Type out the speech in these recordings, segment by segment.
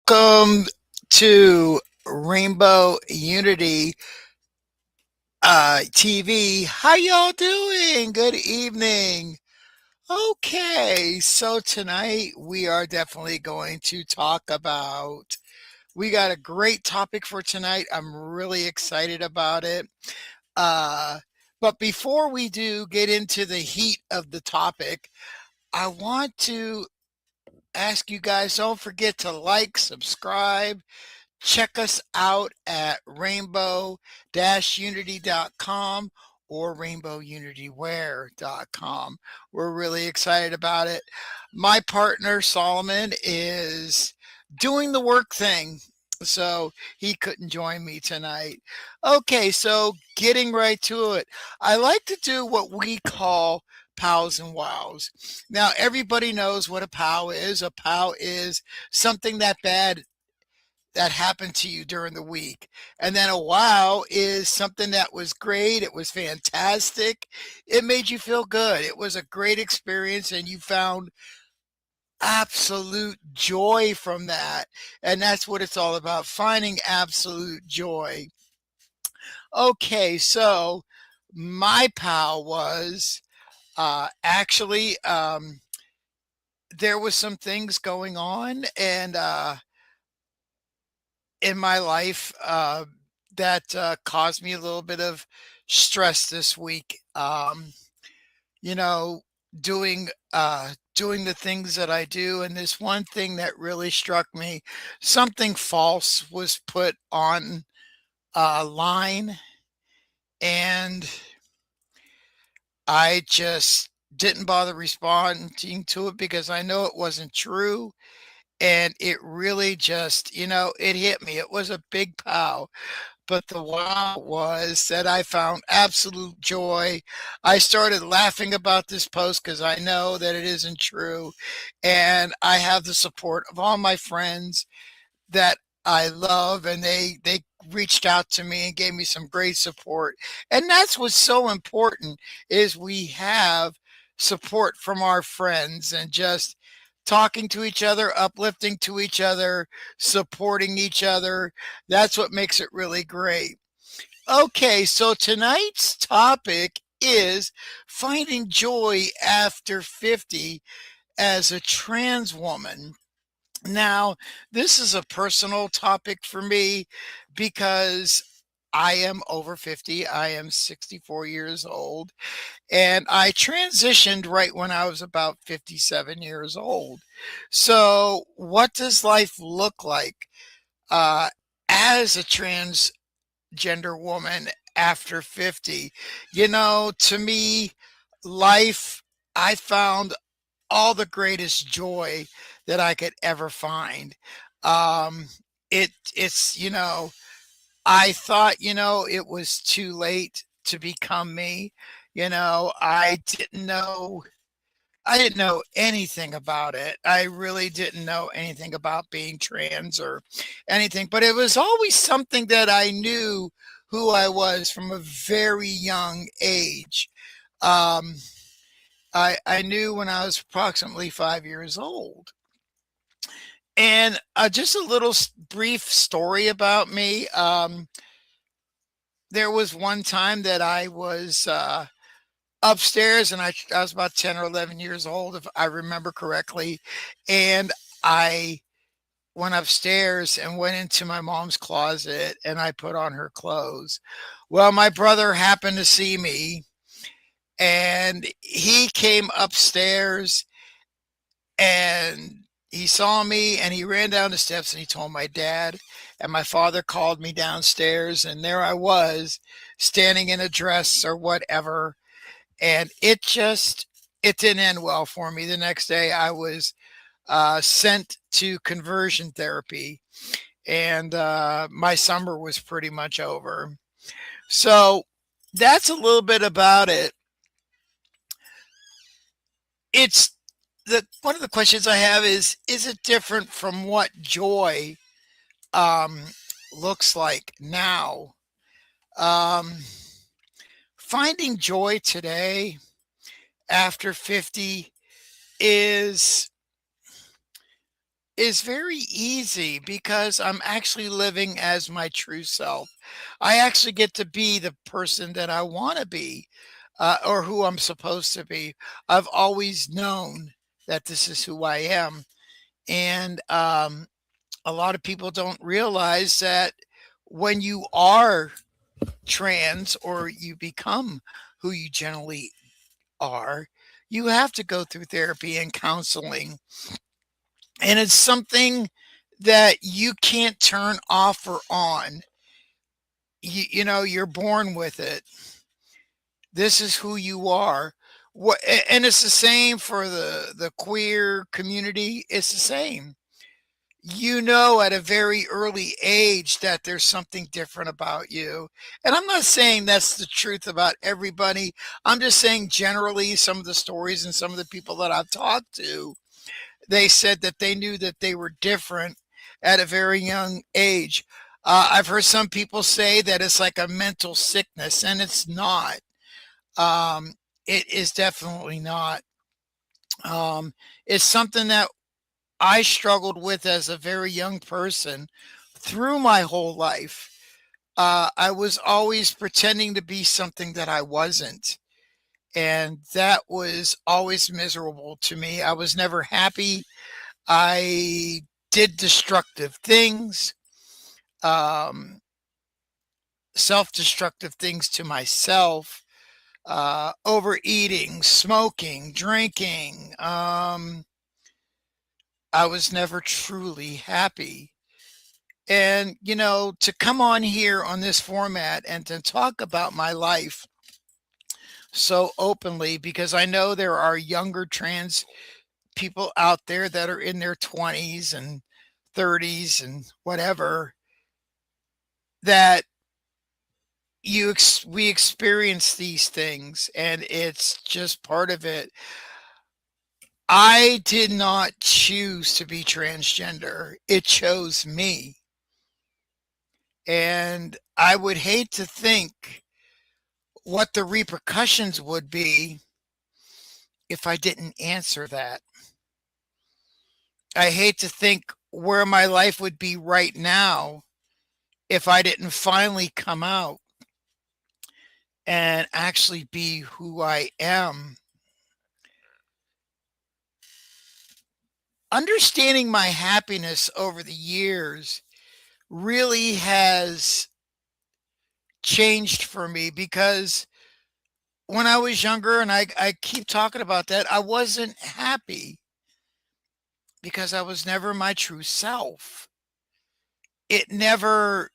Welcome to Rainbow Unity TV. How y'all doing? Good evening. Okay, so tonight we are definitely going to talk about. We got a great topic for tonight. I'm really excited about it. Uh, but before we do get into the heat of the topic, I want to ask you guys, don't forget to like, subscribe. Check us out at rainbow-unity.com or rainbowunitywear.com. We're really excited about it. My partner Solomon is doing the work thing, so he couldn't join me tonight. Okay, so getting right to it. I like to do what we call POWs and WOWs. Now, everybody knows what a POW is. A POW is something that happened to you during the week. And then a wow is something that was great. It was fantastic. It made you feel good. It was a great experience and you found absolute joy from that. And that's what it's all about, finding absolute joy. Okay, so my pal was actually there was some things going on and in my life that caused me a little bit of stress this week. You know, doing the things that I do, and this one thing that really struck me, something false was put on line, and I just didn't bother responding to it because I know it wasn't true. And it really just, it hit me. It was a big pow. But the wow was that I found absolute joy. I started laughing about this post because I know that it isn't true. And I have the support of all my friends that I love, and they reached out to me and gave me some great support. And that's what's so important is we have support from our friends and just talking to each other, uplifting to each other, supporting each other. That's what makes it really great. Okay, so tonight's topic is finding joy after 50 as a trans woman. Now, this is a personal topic for me because I am over 50. I am 64 years old, and I transitioned right when I was about 57 years old. So, what does life look like uh, as a transgender woman after 50? To me, life, I found all the greatest joy that I could ever find. Um, it's I thought, it was too late to become me. I didn't know anything about it. I really didn't know anything about being trans or anything, but it was always something that I knew who I was from a very young age. Um, I knew when I was approximately 5 years old. And just a little brief story about me. There was one time that I was upstairs, and I was about 10 or 11 years old, if I remember correctly. And I went upstairs and went into my mom's closet and I put on her clothes. Well, my brother happened to see me and he came upstairs and he saw me and he ran down the steps and he told my dad, and my father called me downstairs, and there I was standing in a dress or whatever. And it didn't end well for me. The next day I was sent to conversion therapy, and my summer was pretty much over. So that's a little bit about it. It's the one of the questions I have is it different from what joy um, looks like now? Um, Finding joy today after 50 is is very easy because I'm actually living as my true self. I actually get to be the person that I want to be, or who I'm supposed to be. I've always known that this is who I am. And a lot of people don't realize that when you are trans or you become who you generally are, you have to go through therapy and counseling. And it's something that you can't turn off or on. You're born with it. This is who you are. And it's the same for the queer community. It's the same. At a very early age that there's something different about you. And I'm not saying that's the truth about everybody. I'm just saying generally some of the stories and some of the people that I've talked to, they said that they knew that they were different at a very young age. I've heard some people say that it's like a mental sickness, and it's not. Um, it is definitely not. Um, it's something that I struggled with as a very young person through my whole life. I was always pretending to be something that I wasn't. And that was always miserable to me. I was never happy. I did destructive things, um, self destructive things to myself, overeating, smoking, drinking. I was never truly happy. And, to come on here on this format and to talk about my life so openly, because I know there are younger trans people out there that are in their 20s and 30s and whatever, that we experience these things, and it's just part of it. I did not choose to be transgender. It chose me. And I would hate to think what the repercussions would be if I didn't answer that. I hate to think where my life would be right now if I didn't finally come out and actually be who I am. Understanding my happiness over the years really has changed for me because when I was younger, and I keep talking about that, I wasn't happy because I was never my true self. It never,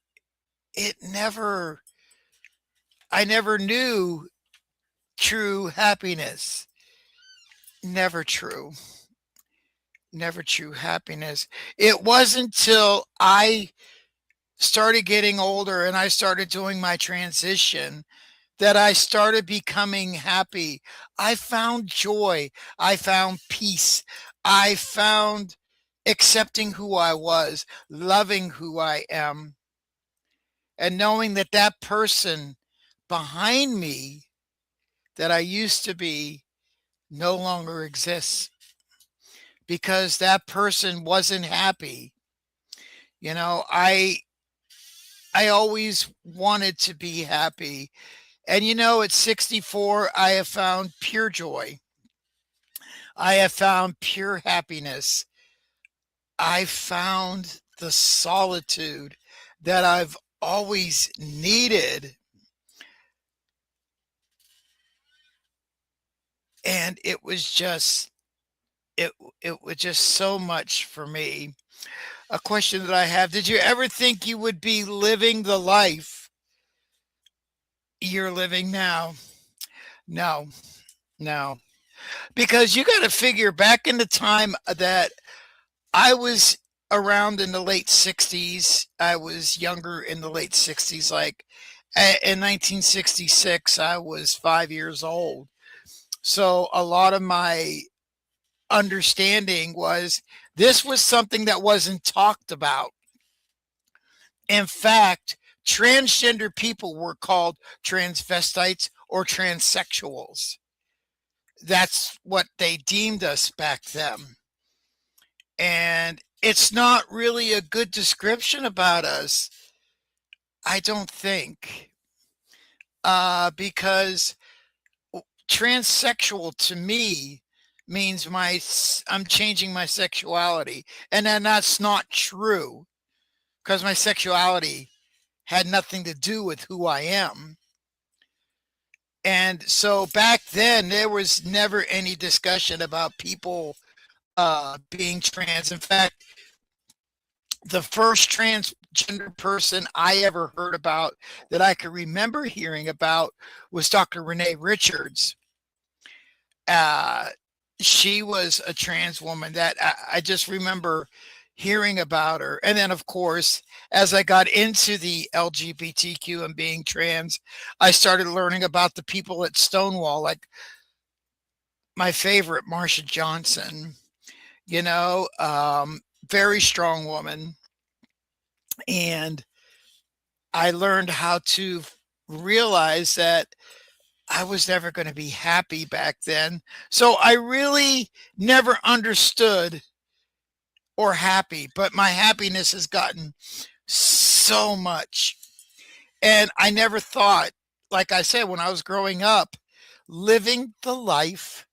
it never, I never knew true happiness. Never true. Never true happiness. It wasn't till I started getting older and I started doing my transition that I started becoming happy. I found joy. I found peace. I found accepting who I was, loving who I am, and knowing that that person behind me that I used to be no longer exists because that person wasn't happy. You know, I always wanted to be happy. And at 64, I have found pure joy. I have found pure happiness. I found the solitude that I've always needed. And it it was just so much for me. A question that I have, did you ever think you would be living the life you're living now? No, no. Because you got to figure back in the time that I was around in the late 60s. I was younger in the late 60s. Like in 1966, I was 5 years old. So a lot of my understanding was this was something that wasn't talked about. In fact, transgender people were called transvestites or transsexuals. That's what they deemed us back then. And it's not really a good description about us, I don't think, because transsexual to me means I'm changing my sexuality, and then that's not true because my sexuality had nothing to do with who I am. And so back then, there was never any discussion about people being trans. In fact, the first transgender person I ever heard about that I could remember hearing about was Dr. Renee Richards. Uh, she was a trans woman that I just remember hearing about her. And then, of course, as I got into the LGBTQ and being trans, I started learning about the people at Stonewall, like my favorite, Marsha Johnson, you know, very strong woman. And I learned how to realize that I was never going to be happy back then. So I really never understood or happy, but my happiness has gotten so much. And I never thought, like I said, when I was growing up, living the life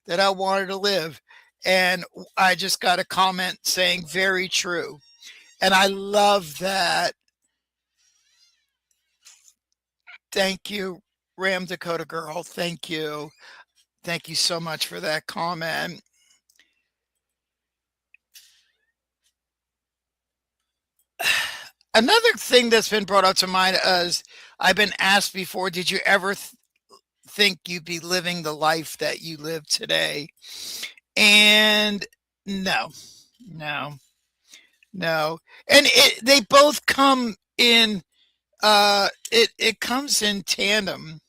that I wanted to live. And I just got a comment saying, very true. And I love that. Thank you, Ram Dakota Girl. Thank you. Thank you so much for that comment. Another thing that's been brought up to mind is I've been asked before, did you ever think you'd be living the life that you live today? And no, no, no. And they both come in, it comes in tandem.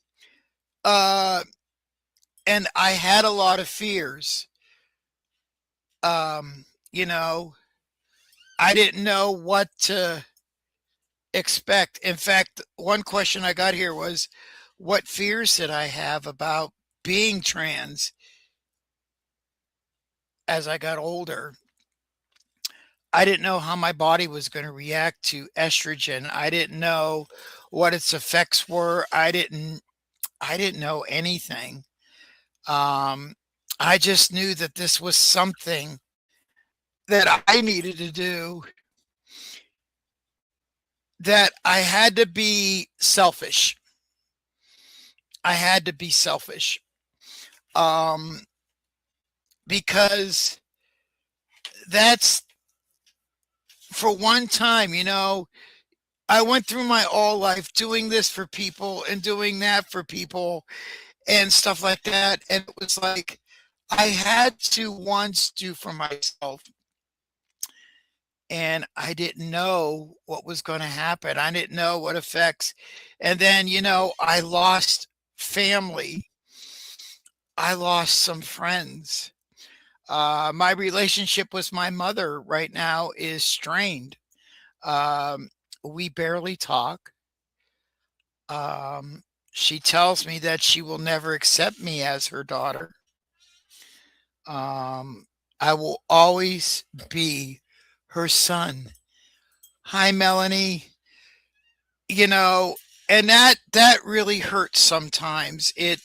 Uh, and I had a lot of fears. You know, I didn't know what to expect. In fact, one question I got here was, what fears did I have about being trans as I got older? I didn't know how my body was going to react to estrogen. I didn't know what its effects were. I didn't know anything. Um, I just knew that this was something that I needed to do, that I had to be selfish. I had to be selfish. Um, because that's for one time, I went through my all life doing this for people and doing that for people and stuff like that. And it was like, I had to once do for myself. And I didn't know what was going to happen. I didn't know what effects. And then, I lost family. I lost some friends. My relationship with my mother right now is strained. Um, we barely talk. She tells me that she will never accept me as her daughter. Um, I will always be her son. Hi, Melanie. You know, and that really hurts sometimes. It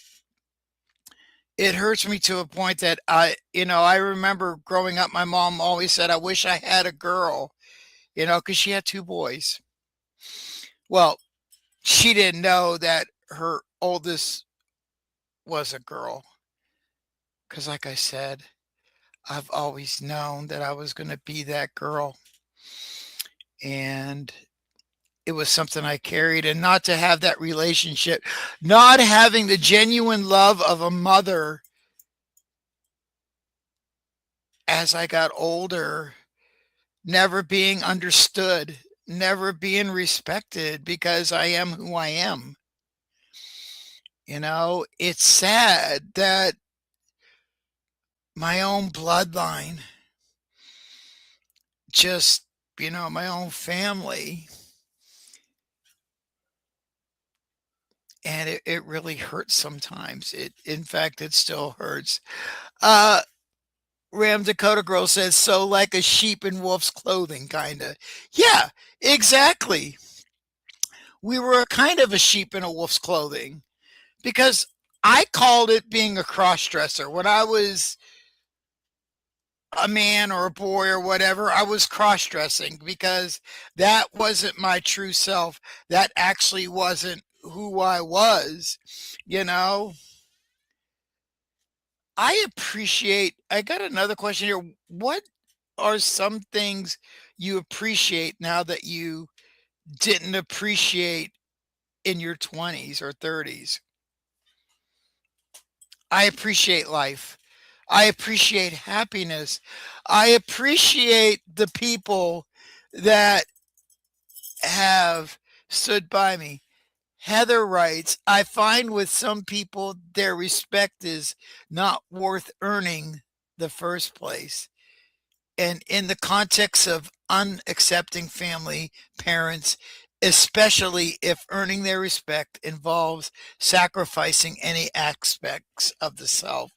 hurts me to a point that I remember growing up, my mom always said, I wish I had a girl, because she had two boys. Well, she didn't know that her oldest was a girl. Because, like I said, I've always known that I was going to be that girl. And it was something I carried. And not to have that relationship, not having the genuine love of a mother as I got older, never being understood, never being respected because I am who I am. It's sad that my own bloodline, just, my own family, and it really hurts sometimes. In fact, it still hurts. Uh, Ram Dakota Girl says, so like a sheep in wolf's clothing, kind of. Yeah, exactly. We were a kind of a sheep in a wolf's clothing because I called it being a cross dresser. When I was a man or a boy or whatever, I was cross dressing because that wasn't my true self. That actually wasn't who I was, you know? I got another question here. What are some things you appreciate now that you didn't appreciate in your 20s or 30s? I appreciate life. I appreciate happiness. I appreciate the people that have stood by me. Heather writes, I find with some people their respect is not worth earning the first place. And in the context of unaccepting family, parents, especially if earning their respect involves sacrificing any aspects of the self.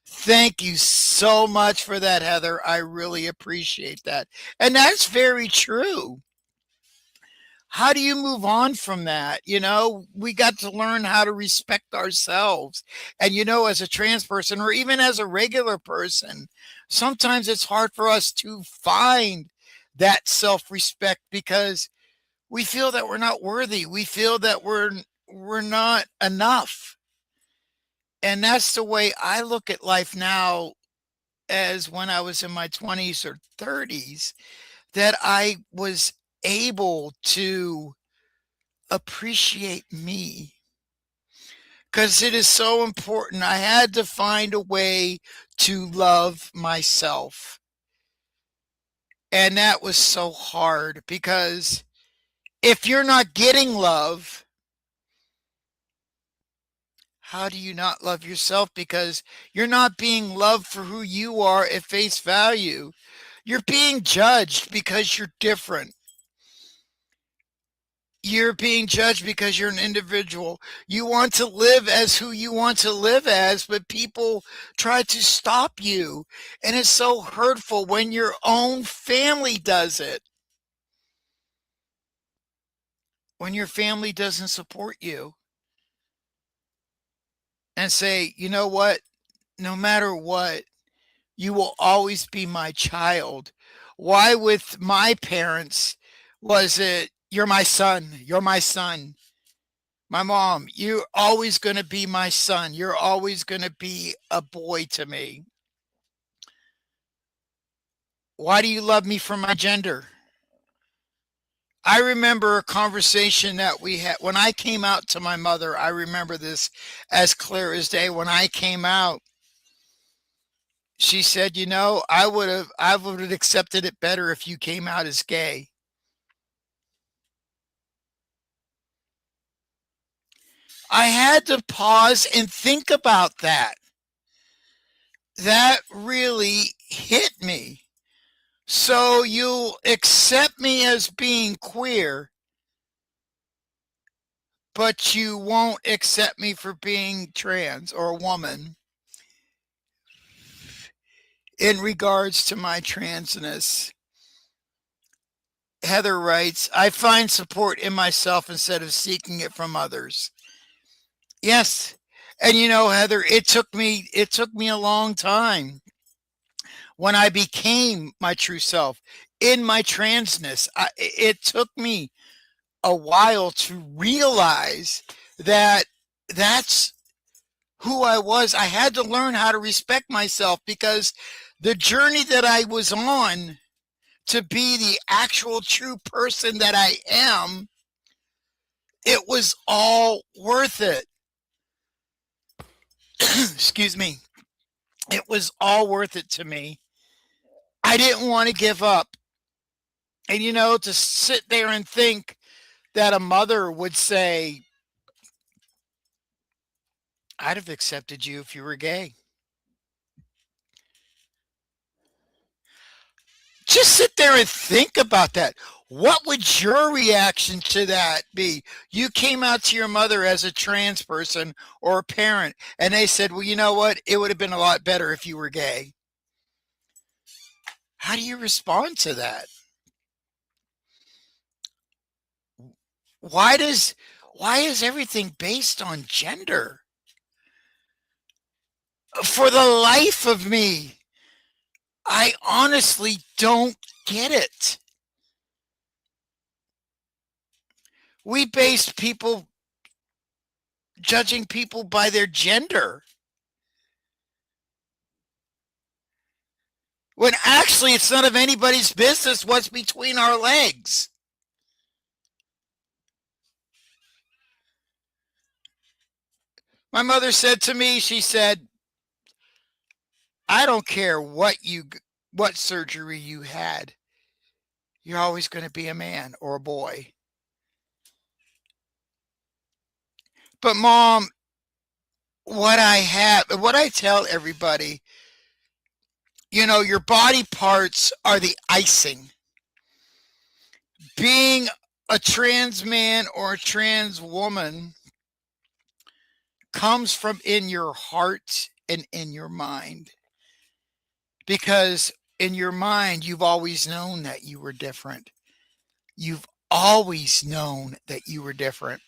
Thank you so much for that, Heather. I really appreciate that. And that's very true. How do you move on from that? We got to learn how to respect ourselves. And, as a trans person or even as a regular person, sometimes it's hard for us to find that self respect because we feel that we're not worthy. We feel that we're not enough. And that's the way I look at life now as when I was in my 20s or 30s, that I was able to appreciate me because it is so important. I had to find a way to love myself. And that was so hard because if you're not getting love, how do you not love yourself? Because you're not being loved for who you are at face value. You're being judged because you're different. You're being judged because you're an individual. You want to live as who you want to live as, but people try to stop you. And it's so hurtful when your own family does it, when your family doesn't support you and say, you know what, no matter what, you will always be my child. Why, with my parents, was it, you're my son, you're my son? My mom, you're always going to be my son. You're always going to be a boy to me. Why do you love me for my gender? I remember a conversation that we had when I came out to my mother. I remember this as clear as day. When I came out, she said, I would have accepted it better if you came out as gay. I had to pause and think about that. That really hit me. So you'll accept me as being queer, but you won't accept me for being trans or a woman in regards to my transness. Heather writes, I find support in myself instead of seeking it from others. Yes. And Heather, it took me a long time when I became my true self in my transness. It took me a while to realize that that's who I was. I had to learn how to respect myself because the journey that I was on to be the actual true person that I am, it was all worth it. Excuse me. It was all worth it to me. I didn't want to give up. And to sit there and think that a mother would say, I'd have accepted you if you were gay. Just sit there and think about that. What would your reaction to that be? You came out to your mother as a trans person or a parent, and they said, well, you know what? It would have been a lot better if you were gay. How do you respond to that? Why does why is everything based on gender? For the life of me, I honestly don't get it. We base people judging people by their gender when actually it's none of anybody's business what's between our legs. My mother said to me, she said, I don't care what surgery you had. You're always going to be a man or a boy. But mom, what I tell everybody, your body parts are the icing. Being a trans man or a trans woman comes from in your heart and in your mind. Because in your mind, you've always known that you were different. You've always known that you were different.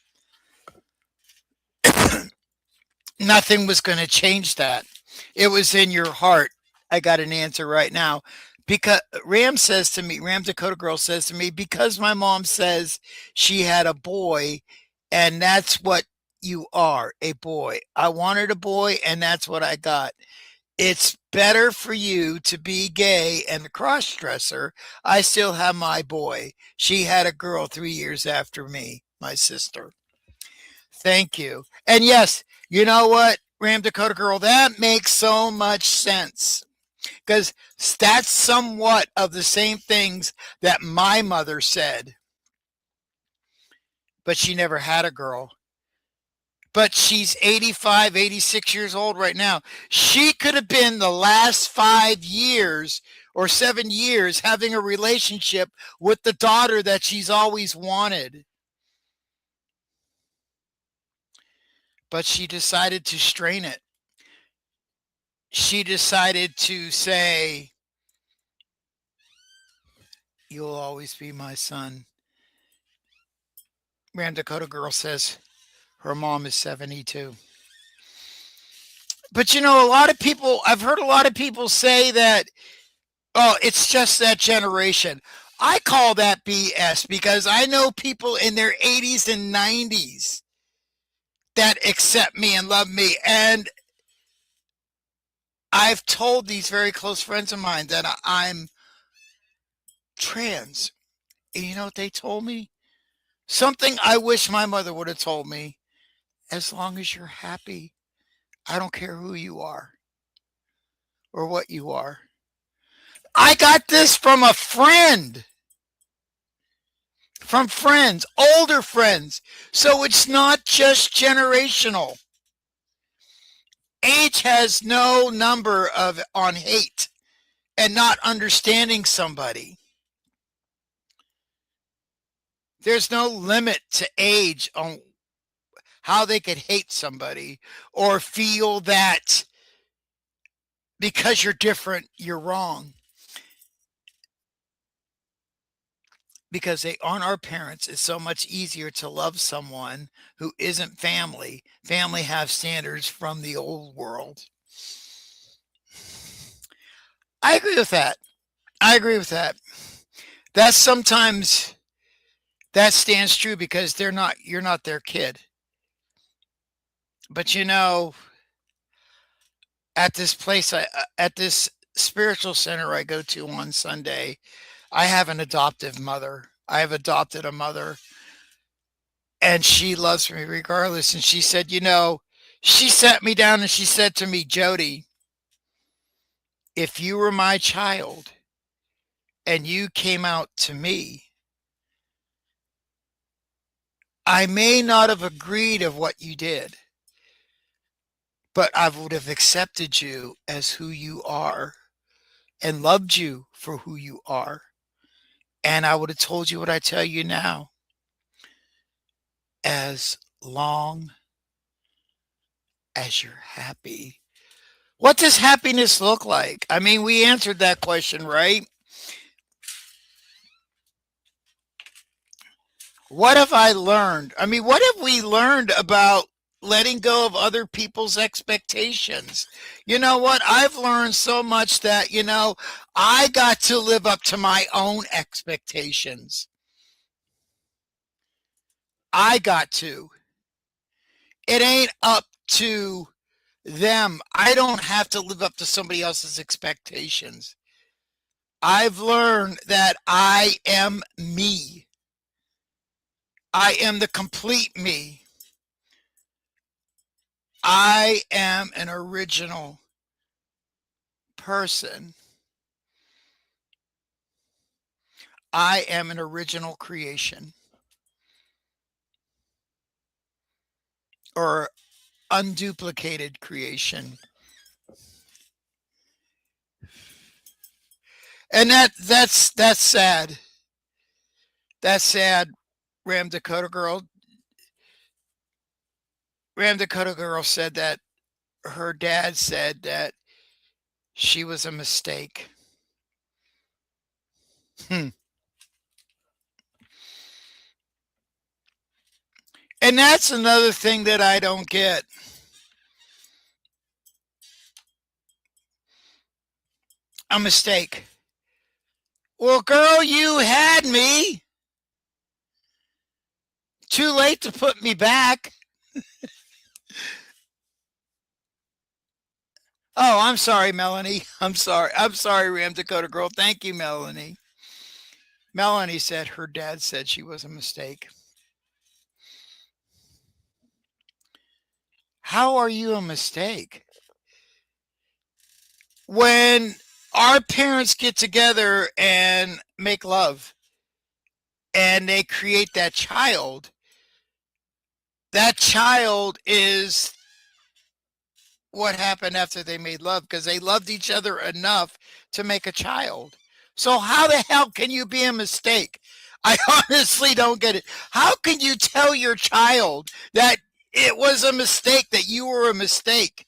Nothing was going to change that. It was in your heart. I got an answer right now. Because Ram Dakota Girl says to me, because my mom says she had a boy, and that's what you are, a boy. I wanted a boy, and that's what I got. It's better for you to be gay and a cross dresser. I still have my boy. She had a girl 3 years after me, my sister. Thank you. And yes, you know what, Ram Dakota Girl, that makes so much sense because that's somewhat of the same things that my mother said, but she never had a girl. But she's 85, 86 years old right now. She could have been the last 5 years or 7 years having a relationship with the daughter that she's always wanted. But she decided to strain it. She decided to say, you'll always be my son. Ram Dakota Girl says her mom is 72. But a lot of people, I've heard a lot of people say that, oh, it's just that generation. I call that BS because I know people in their 80s and 90s that accept me and love me. And I've told these very close friends of mine that I'm trans. And you know what they told me? Something I wish my mother would have told me. As long as you're happy, I don't care who you are or what you are. I got this from friends, older friends. So it's not just generational. Age has no number of on hate and not understanding somebody. There's no limit to age on how they could hate somebody or feel that because you're different, you're wrong. Because they aren't our parents, it's so much easier to love someone who isn't family. Family have standards from the old world. I agree with that. I agree with that. That's sometimes that stands true because you're not their kid. But at this place at this spiritual center I go to on Sunday, I have an adoptive mother. I have adopted a mother and she loves me regardless. And she said, she sat me down and she said to me, Jodi, if you were my child and you came out to me, I may not have agreed of what you did, but I would have accepted you as who you are and loved you for who you are. And I would have told you what I tell you now. As long as you're happy. What does happiness look like? I mean, we answered that question, right? What have I learned? I mean, what have we learned about letting go of other people's expectations? You know what? I've learned so much that, I got to live up to my own expectations. I got to. It ain't up to them. I don't have to live up to somebody else's expectations. I've learned that I am me. I am the complete me. I am an original person. I am an original creation or unduplicated creation. And that's sad. That's sad. Ram Dakota girl Ram Dakota girl said that her dad said that she was a mistake. Hmm. And that's another thing that I don't get. A mistake. Well, girl, you had me. Too late to put me back. Oh, I'm sorry, Melanie. I'm sorry. I'm sorry, Ram Dakota girl. Thank you, Melanie. Melanie said her dad said she was a mistake. How are you a mistake? When our parents get together and make love and they create that child is what happened after they made love because they loved each other enough to make a child. So how the hell can you be a mistake? I honestly don't get it. How can you tell your child that it was a mistake, that you were a mistake?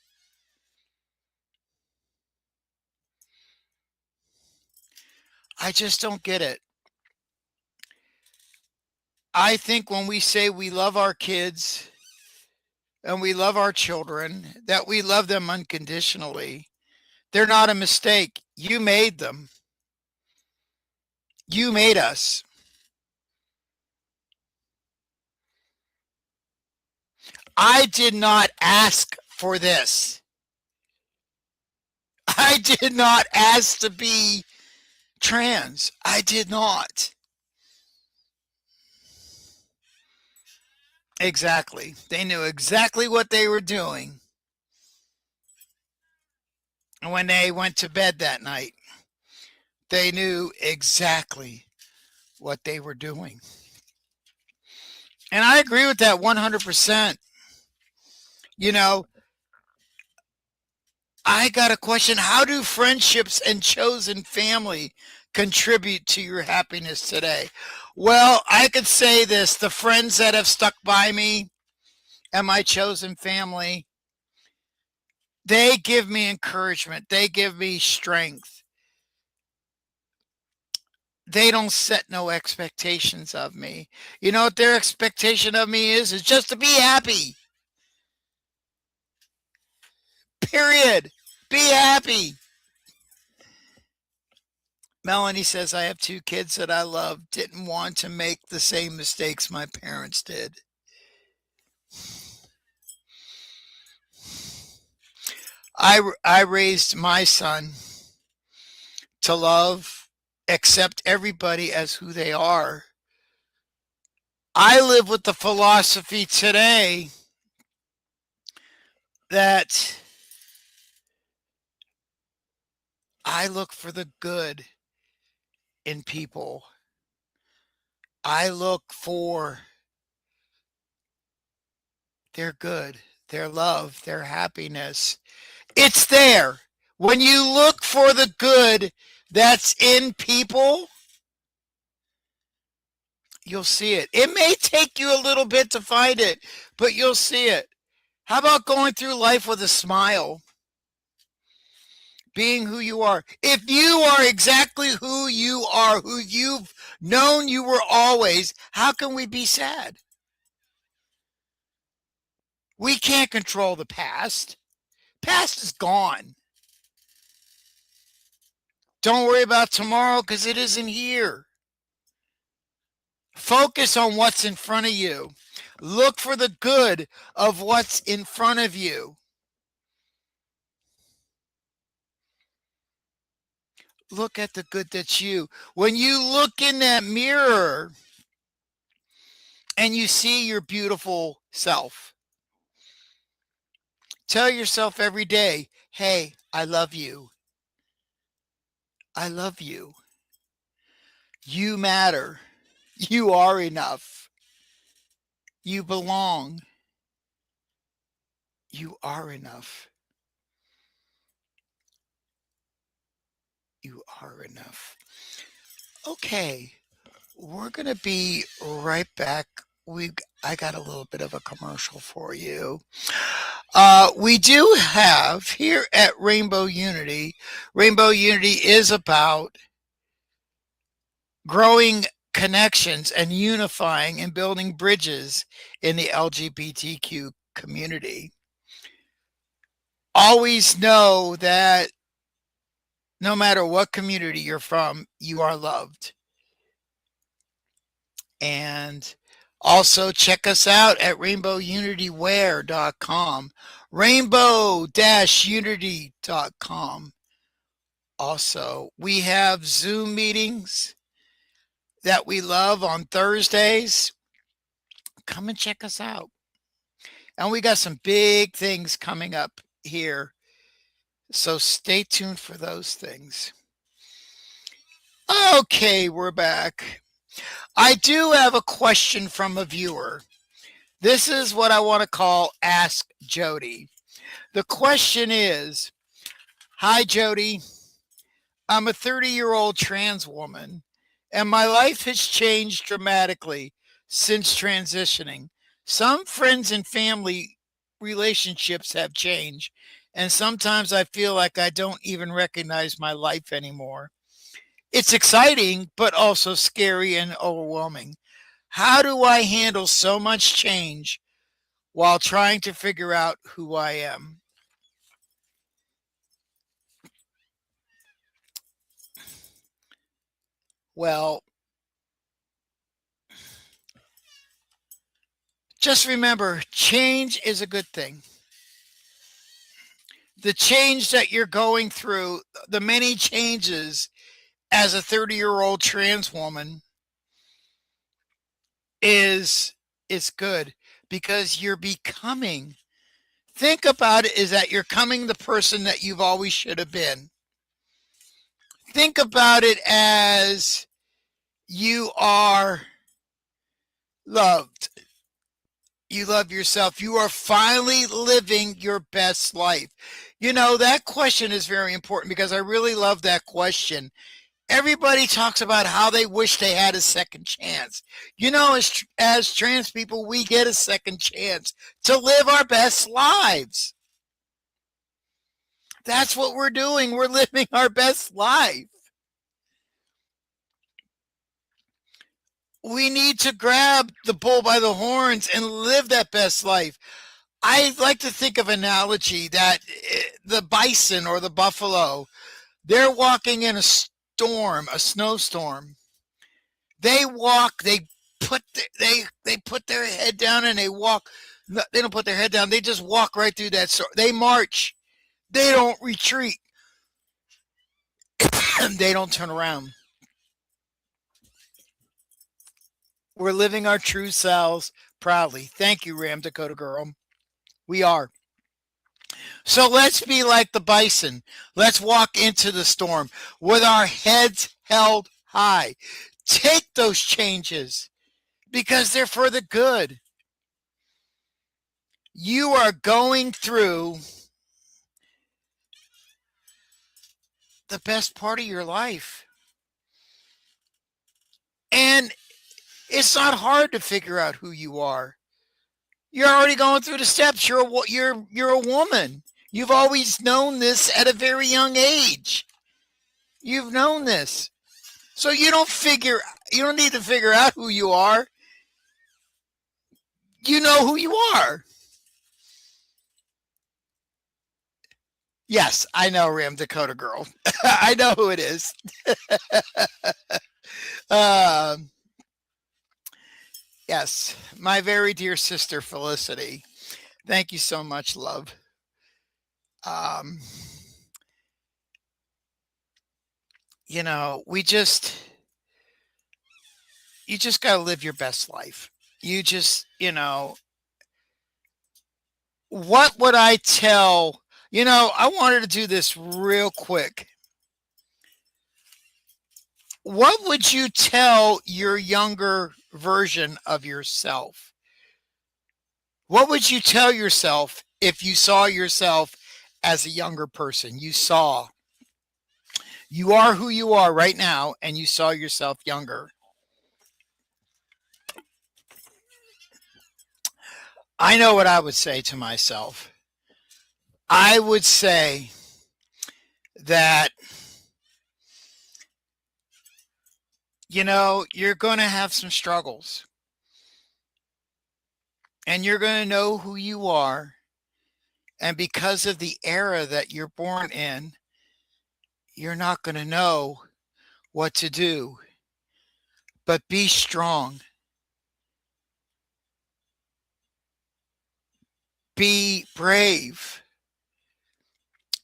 I just don't get it. I think when we say we love our kids and we love our children, that we love them unconditionally. They're not a mistake. You made them. You made us. I did not ask for this. I did not ask to be trans. I did not. Exactly. They knew exactly what they were doing when they went to bed that night. They knew exactly what they were doing. And I agree with that 100%. You know, I got a question. How do friendships and chosen family contribute to your happiness today? Well, I could say this: the friends that have stuck by me and my chosen family, they give me encouragement, they give me strength. They don't set no expectations of me. You know what their expectation of me is just to be happy. Period. Be happy. Melanie says, I have two kids that I love. Didn't want to make the same mistakes my parents did. I raised my son to love, accept everybody as who they are. I live with the philosophy today that I look for the good in people. I look for their good, their love, their happiness. It's there. When you look for the good that's in people, you'll see it. It may take you a little bit to find it, but you'll see it. How about going through life with a smile? Being who you are. If you are exactly who you are, who you've known you were always, how can we be sad? We can't control the past. Past is gone. Don't worry about tomorrow because it isn't here. Focus on what's in front of you. Look for the good of what's in front of you. Look at the good that's you. When you look in that mirror and you see your beautiful self, tell yourself every day, hey, I love you. I love you. You matter. You are enough. You belong. You are enough. You are enough. Okay, we're going to be right back. I got a little bit of a commercial for you. We do have here at Rainbow Unity is about growing connections and unifying and building bridges in the LGBTQ community. Always know that no matter what community you're from, you are loved. And also check us out at rainbowunitywear.com, rainbow-unity.com. Also, we have Zoom meetings that we love on Thursdays. Come and check us out. And we got some big things coming up here. So stay tuned for those things. Okay, we're back. I do have a question from a viewer. This is what I want to call Ask Jodi. The question is, hi, Jodi. I'm a 30-year-old trans woman, and my life has changed dramatically since transitioning. Some friends and family relationships have changed, and sometimes I feel like I don't even recognize my life anymore. It's exciting, but also scary and overwhelming. How do I handle so much change while trying to figure out who I am? Well, just remember, change is a good thing. The change that you're going through, the many changes as a 30-year-old trans woman is good because you're becoming. Think about it is that you're becoming the person that you've always should have been. Think about it as you are loved. You love yourself. You are finally living your best life. You know, that question is very important because I really love that question. Everybody talks about how they wish they had a second chance. You know, as trans people, we get a second chance to live our best lives. That's what we're doing. We're living our best life. We need to grab the bull by the horns and live that best life. I like to think of an analogy that the bison or the buffalo, they're walking in a storm, a snowstorm. They walk, they put their head down and they walk. They don't put their head down. They just walk right through that storm. They march. They don't retreat. They don't turn around. We're living our true selves proudly. Thank you, Ram Dakota Girl. We are. So let's be like the bison. Let's walk into the storm with our heads held high. Take those changes because they're for the good. You are going through the best part of your life. And it's not hard to figure out who you are. You're already going through the steps. You're a woman. You've always known this at a very young age. You've known this. So you don't need to figure out who you are. You know who you are. Yes, I know Ram Dakota Girl. I know who it is. Um, yes, my very dear sister Felicity. Thank you so much, love. Um, we you just got to live your best life. You just, what would I tell? I wanted to do this real quick. What would you tell your younger version of yourself? What would you tell yourself if you saw yourself as a younger person? You are who you are right now, and you saw yourself younger. I know what I would say to myself. I would say that, you're going to have some struggles and you're going to know who you are. And because of the era that you're born in, you're not going to know what to do. But be strong, be brave,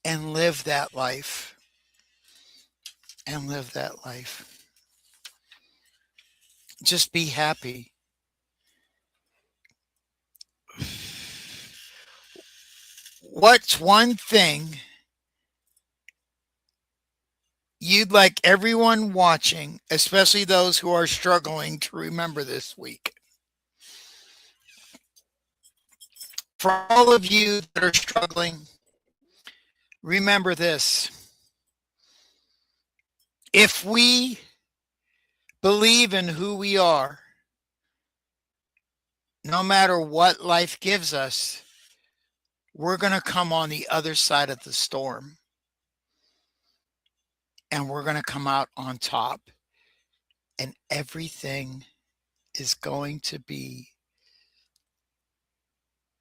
and live that life. And live that life. Just be happy. What's one thing you'd like everyone watching, especially those who are struggling, to remember this week? For all of you that are struggling, remember this. If we believe in who we are, no matter what life gives us, we're going to come on the other side of the storm and we're going to come out on top, and everything is going to be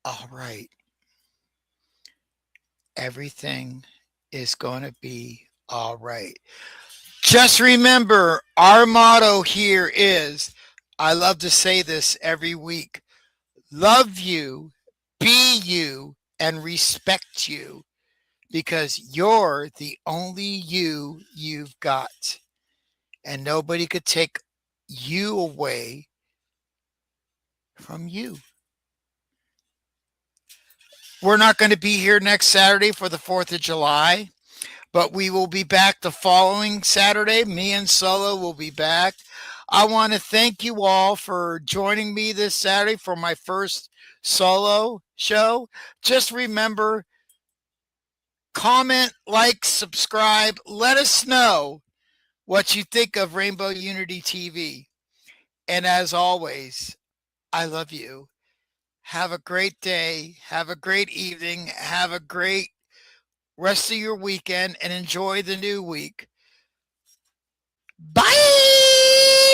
all right. Everything is going to be all right. Just remember, our motto here is, I love to say this every week: love you, be you, and respect you, because you're the only you've got. And nobody could take you away from you. We're not going to be here next Saturday for the 4th of July, but we will be back the following Saturday. Me and Solo will be back. I want to thank you all for joining me this Saturday for my first solo show. Just remember, comment, like, subscribe. Let us know what you think of Rainbow Unity TV. And as always, I love you. Have a great day. Have a great evening. Have a great rest of your weekend and enjoy the new week. Bye.